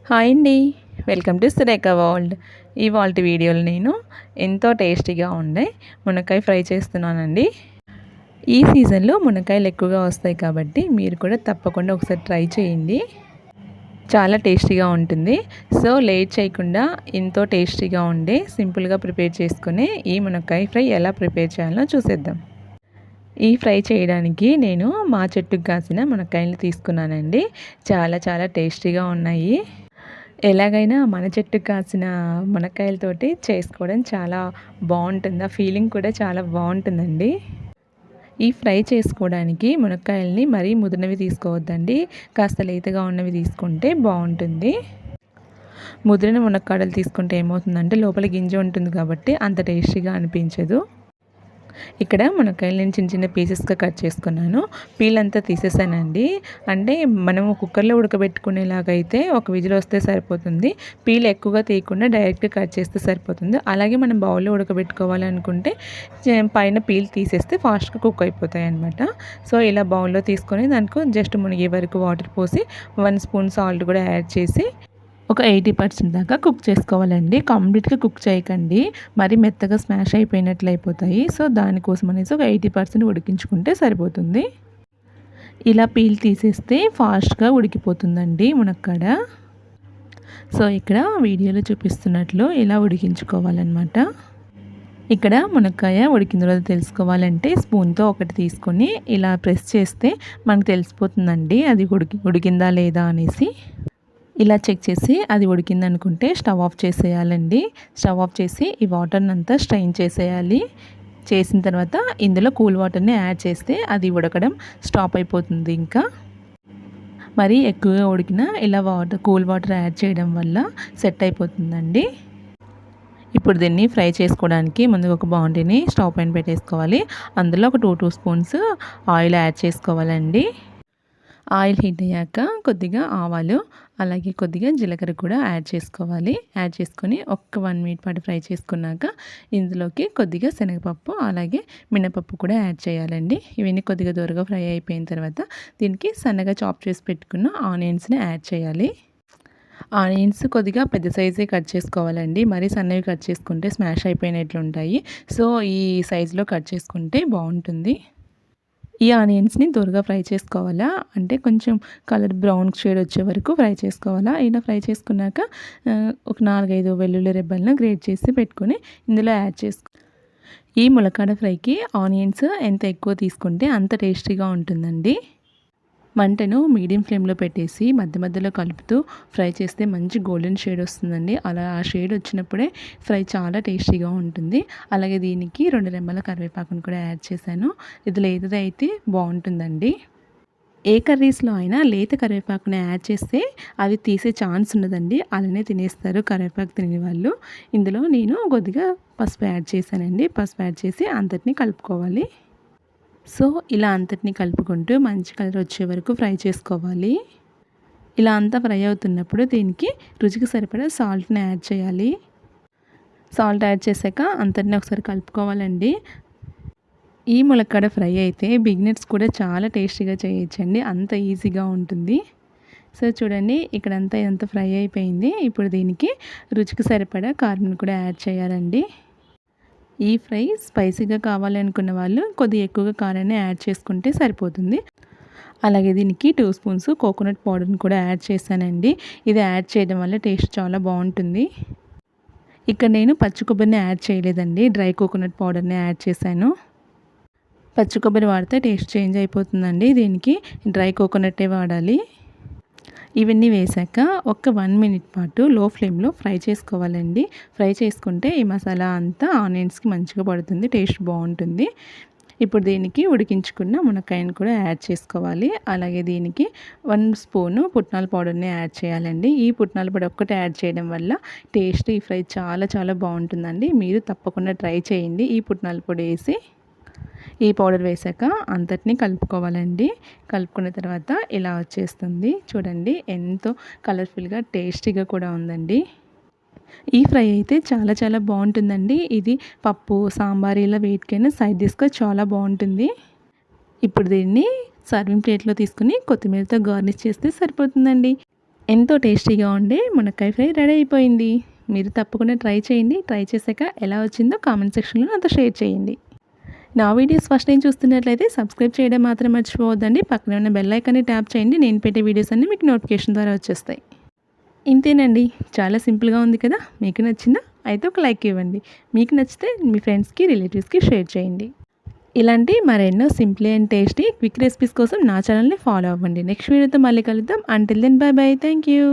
Hi అండి. Welcome to Surekha world. ఇవాల్టి వీడియోలో నేను ఎంతో టేస్టీగా ఉండే మునక్కాయ ఫ్రై చేస్తున్నానండి. ఈ సీజన్లో మునక్కాయలు ఎక్కువగా వస్తాయి కాబట్టి మీరు కూడా తప్పకుండా ఒకసారి ట్రై చేయండి. చాలా టేస్టీగా ఉంటుంది. సో లేట్ చేయకుండా ఎంతో టేస్టీగా ఉండే సింపుల్గా ప్రిపేర్ చేసుకునే ఈ మునక్కాయ ఫ్రై ఎలా ప్రిపేర్ చేయాలో చూసేద్దాం. ఈ ఫ్రై చేయడానికి నేను మా చెట్టుకు కాసిన మునక్కాయలు తీసుకున్నానండి. చాలా టేస్టీగా ఉన్నాయి. ఎలాగైనా మన చెట్టుకు కాసిన మునక్కాయలతోటి చేసుకోవడం చాలా బాగుంటుంది. ఆ ఫీలింగ్ కూడా చాలా బాగుంటుందండి. ఈ ఫ్రై చేసుకోవడానికి మునక్కాయల్ని మరీ ముదిరినవి తీసుకోవద్దండి. కాస్త లేతగా ఉన్నవి తీసుకుంటే బాగుంటుంది. ముదిరిన మునక్కాడలు తీసుకుంటే ఏమవుతుందంటే లోపల గింజ ఉంటుంది కాబట్టి అంత టేస్టీగా అనిపించదు. ఇక్కడ మునక్కాయలు నేను చిన్న పీసెస్గా కట్ చేసుకున్నాను. పీల్ అంతా తీసేసానండి. అంటే మనము కుక్కర్లో ఉడకబెట్టుకునేలాగైతే ఒక విజిల్ వస్తే సరిపోతుంది. పీల్ ఎక్కువగా తీయకుండా డైరెక్ట్గా కట్ చేస్తే సరిపోతుంది. అలాగే మనం బౌల్లో ఉడకబెట్టుకోవాలనుకుంటే పైన పీల్ తీసేస్తే ఫాస్ట్గా కుక్ అయిపోతాయి అన్నమాట. సో ఇలా బౌల్లో తీసుకొని దానికి జస్ట్ మునిగే వరకు వాటర్ పోసి 1 స్పూన్ సాల్ట్ కూడా యాడ్ చేసి ఒక 80% దాకా కుక్ చేసుకోవాలండి. కంప్లీట్గా కుక్ చేయకండి, మరి మెత్తగా స్మాష్ అయిపోయినట్లు అయిపోతాయి. సో దానికోసం అనేసి ఒక 80% ఉడికించుకుంటే సరిపోతుంది. ఇలా పీల్ తీసేస్తే ఫాస్ట్గా ఉడికిపోతుందండి మునక్కాడ. సో ఇక్కడ వీడియోలో చూపిస్తున్నట్లు ఇలా ఉడికించుకోవాలన్నమాట. ఇక్కడ మునక్కాయ ఉడికిన రోజు తెలుసుకోవాలంటే స్పూన్తో ఒకటి తీసుకొని ఇలా ప్రెస్ చేస్తే మనకు తెలిసిపోతుందండి అది ఉడికిందా లేదా అనేసి. ఇలా చెక్ చేసి అది ఉడికింది అనుకుంటే స్టవ్ ఆఫ్ చేసేయాలండి. స్టవ్ ఆఫ్ చేసి ఈ వాటర్ని అంతా స్ట్రెయిన్ చేసేయాలి. చేసిన తర్వాత ఇందులో కూల్ వాటర్ని యాడ్ చేస్తే అది ఉడకడం స్టాప్ అయిపోతుంది. ఇంకా మరి ఎక్కువగా ఉడికినా ఇలా కూల్ వాటర్ యాడ్ చేయడం వల్ల సెట్ అయిపోతుందండి. ఇప్పుడు దీన్ని ఫ్రై చేసుకోవడానికి ముందుగా ఒక బాండీని స్టవ్ పైన పెట్టేసుకోవాలి. అందులో ఒక 2 స్పూన్స్ ఆయిల్ యాడ్ చేసుకోవాలండి. ఆయిల్ హీట్ అయ్యాక కొద్దిగా ఆవాలు అలాగే కొద్దిగా జీలకర్ర కూడా యాడ్ చేసుకోవాలి. యాడ్ చేసుకొని ఒక 1 మినిట్ పాటు ఫ్రై చేసుకున్నాక ఇందులోకి కొద్దిగా శనగపప్పు అలాగే మినపప్పు కూడా యాడ్ చేయాలండి. ఇవన్నీ కొద్దిగా దూరగా ఫ్రై అయిపోయిన తర్వాత దీనికి సన్నగా చాప్ చేసి పెట్టుకున్న ఆనియన్స్ని యాడ్ చేయాలి. ఆనియన్స్ కొద్దిగా పెద్ద సైజే కట్ చేసుకోవాలండి. మరీ సన్నవి కట్ చేసుకుంటే స్మాష్ అయిపోయినట్లు ఉంటాయి. సో ఈ సైజులో కట్ చేసుకుంటే బాగుంటుంది. ఈ ఆనియన్స్ని త్వరగా ఫ్రై చేసుకోవాలా, అంటే కొంచెం కలర్ బ్రౌన్ షేడ్ వచ్చే వరకు ఫ్రై చేసుకోవాలా. ఇలా ఫ్రై చేసుకున్నాక ఒక 4-5 వెల్లుల్లి రెబ్బలను గ్రేట్ చేసి పెట్టుకొని ఇందులో యాడ్ చేసుకో. ఈ ములక్కాడ ఫ్రైకి ఆనియన్స్ ఎంత ఎక్కువ తీసుకుంటే అంత టేస్టీగా ఉంటుందండి. మంటను మీడియం ఫ్లేమ్లో పెట్టేసి మధ్యలో కలుపుతూ ఫ్రై చేస్తే మంచి గోల్డెన్ షేడ్ వస్తుందండి. అలా ఆ షేడ్ వచ్చినప్పుడే ఫ్రై చాలా టేస్టీగా ఉంటుంది. అలాగే దీనికి 2 రెమ్మల కరివేపాకును కూడా యాడ్ చేశాను. ఇది లేతది అయితే బాగుంటుందండి. ఏ కర్రీస్లో అయినా లేత కరివేపాకుని యాడ్ చేస్తే అది తీసే ఛాన్స్ ఉండదండి. అలానే తినేస్తారు కరివేపాకు తినే వాళ్ళు. ఇందులో నేను కొద్దిగా పసుపు యాడ్ చేశానండి. పసుపు యాడ్ చేసి అంతటిని కలుపుకోవాలి. సో ఇలా అంతటిని కలుపుకుంటూ మంచి కలర్ వచ్చే వరకు ఫ్రై చేసుకోవాలి. ఇలా అంతా ఫ్రై అవుతున్నప్పుడు దీనికి రుచికి సరిపడా సాల్ట్ని యాడ్ చేయాలి. సాల్ట్ యాడ్ చేశాక అంతటిని ఒకసారి కలుపుకోవాలండి. ఈ ములక్కాడ ఫ్రై అయితే బిగినర్స్ కూడా చాలా టేస్టీగా చేయొచ్చండి. అంత ఈజీగా ఉంటుంది. సో చూడండి ఇక్కడంతా ఇదంతా ఫ్రై అయిపోయింది. ఇప్పుడు దీనికి రుచికి సరిపడా కారం కూడా యాడ్ చేయాలండి. ఈ ఫ్రై స్పైసీగా కావాలనుకున్న వాళ్ళు కొద్దిగా ఎక్కువగా కారాన్ని యాడ్ చేసుకుంటే సరిపోతుంది. అలాగే దీనికి 2 స్పూన్స్ కోకోనట్ పౌడర్ని కూడా యాడ్ చేశానండి. ఇది యాడ్ చేయడం వల్ల టేస్ట్ చాలా బాగుంటుంది. ఇక్కడ నేను పచ్చి కొబ్బరిని యాడ్ చేయలేదండి, డ్రై కోకోనట్ పౌడర్ని యాడ్ చేశాను. పచ్చి కొబ్బరి వాడితే టేస్ట్ చేంజ్ అయిపోతుందండి. దీనికి డ్రై కోకోనట్టే వాడాలి. ఇవన్నీ వేసాక ఒక 1 మినిట్ పాటు లో ఫ్లేమ్లో ఫ్రై చేసుకోవాలండి. ఫ్రై చేసుకుంటే ఈ మసాలా అంతా ఆనియన్స్కి మంచిగా పడుతుంది, టేస్ట్ బాగుంటుంది. ఇప్పుడు దీనికి ఉడికించుకున్న మునక్కాయను కూడా యాడ్ చేసుకోవాలి. అలాగే దీనికి 1 స్పూను పుట్నాల పౌడర్ని యాడ్ చేయాలండి. ఈ పుట్నాల పొడి ఒక్కటి యాడ్ చేయడం వల్ల టేస్ట్ ఈ ఫ్రై చాలా బాగుంటుందండి. మీరు తప్పకుండా ట్రై చేయండి. ఈ పుట్నాల పొడి వేసి ఈ పౌడర్ వేసాక అంతటిని కలుపుకోవాలండి. కలుపుకున్న తర్వాత ఇలా వచ్చేస్తుంది. చూడండి ఎంతో కలర్ఫుల్గా టేస్టీగా కూడా ఉందండి. ఈ ఫ్రై అయితే చాలా బాగుంటుందండి. ఇది పప్పు సాంబార్ ఇలా వేటికైనా సైడ్ డిష్గా చాలా బాగుంటుంది. ఇప్పుడు దీన్ని సర్వింగ్ ప్లేట్లో తీసుకుని కొత్తిమీరతో గార్నిష్ చేస్తే సరిపోతుందండి. ఎంతో టేస్టీగా ఉండే మునక్కాయ ఫ్రై రెడీ అయిపోయింది. మీరు తప్పకుండా ట్రై చేయండి. ట్రై చేశాక ఎలా వచ్చిందో కామెంట్ సెక్షన్లో నాతో షేర్ చేయండి. నా వీడియోస్ ఫస్ట్ టైం చూస్తున్నట్లయితే సబ్స్క్రైబ్ చేయడం మాత్రం మర్చిపోవద్దండి. పక్కనే ఉన్న బెల్ ఐకాన్ని ట్యాప్ చేయండి. నేను పెట్టే వీడియోస్ అన్నీ మీకు నోటిఫికేషన్ ద్వారా వచ్చేస్తాయి. ఇంతేనండి, చాలా సింపుల్గా ఉంది కదా. మీకు నచ్చిందా? అయితే ఒక లైక్ ఇవ్వండి. మీకు నచ్చితే మీ ఫ్రెండ్స్కి, రిలేటివ్స్కి షేర్ చేయండి. ఇలాంటి మరెన్నో simple and tasty quick recipes కోసం నా ఛానల్ని ఫాలో అవ్వండి. నెక్స్ట్ వీడియోతో మళ్ళీ కలుద్దాం. Until then bye bye. Thank you.